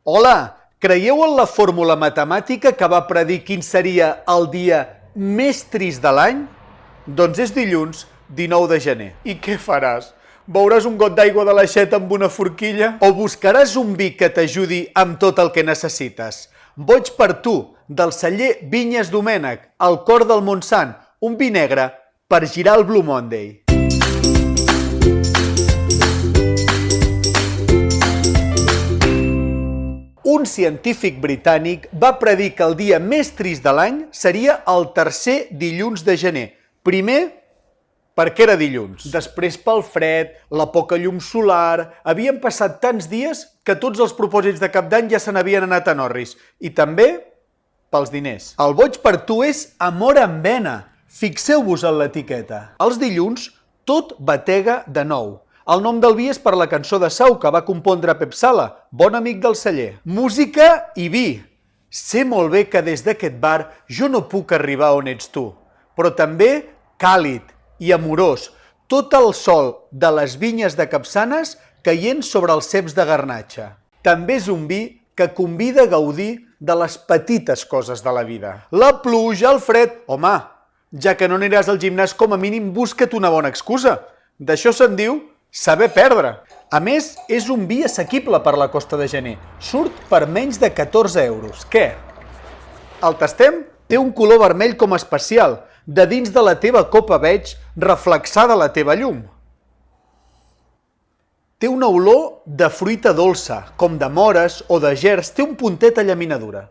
Hola, creieu en la fórmula matemàtica que va predir quin seria el dia més trist de l'any? Doncs és dilluns, 19 de gener. I què faràs? Beuràs un got d'aigua de l'aixeta amb una forquilla? O buscaràs un vi que t'ajudi amb tot el que necessites? Boig per tu, del celler Vinyes Domènech, al cor del Montsant, un vi negre per girar el Blue Monday. Un científic britànic va predir que el dia més trist de l'any seria el tercer dilluns de gener. Primer, perquè era dilluns. Després pel fred, la poca llum solar... Havien passat tants dies que tots els propòsits de cap d'any ja se n'havien anat en orris. I també pels diners. El boig per tu és amor en vena. Fixeu-vos en l'etiqueta. Els dilluns tot batega de nou. El nom del vi és per la cançó de Sau que va compondre Pep Sala, bon amic del celler. Música i vi. Sé molt bé que des d'aquest bar jo no puc arribar on ets tu, però també càlid i amorós, tot el sol de les vinyes de Capçanes caient sobre els ceps de garnatxa. També és un vi que convida a gaudir de les petites coses de la vida. La pluja, el fred... Home, ja que no aniràs al gimnàs, com a mínim busca't una bona excusa. D'això se'n diu saber perdre. A més, és un vi assequible per la Costa de Gener. Surt per menys de 14 euros. Què? El tastem? Té un color vermell com especial. De dins de la teva copa veig reflexada la teva llum. Té una olor de fruita dolça, com de mores o de gerds. Té un puntet a llaminadura.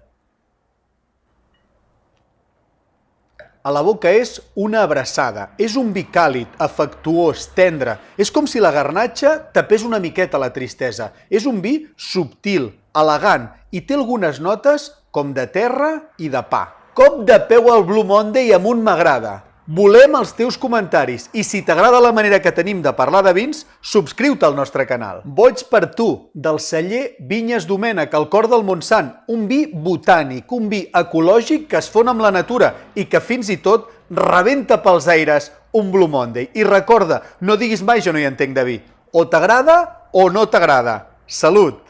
A la boca és una abraçada. És un vi càlid, afectuós, tendre. És com si la garnatxa tapés una miqueta la tristesa. És un vi subtil, elegant i té algunes notes com de terra i de pa. Cop de peu al Blue Monday i amunt m'agrada. Volem els teus comentaris i si t'agrada la manera que tenim de parlar de vins, subscriu-te al nostre canal. Boig per tu, del celler Vinyes Domènech, al cor del Montsant, un vi botànic, un vi ecològic que es fon amb la natura i que fins i tot rebenta pels aires un Blue Monday. I recorda, no diguis mai jo no hi entenc de vi. O t'agrada o no t'agrada. Salut!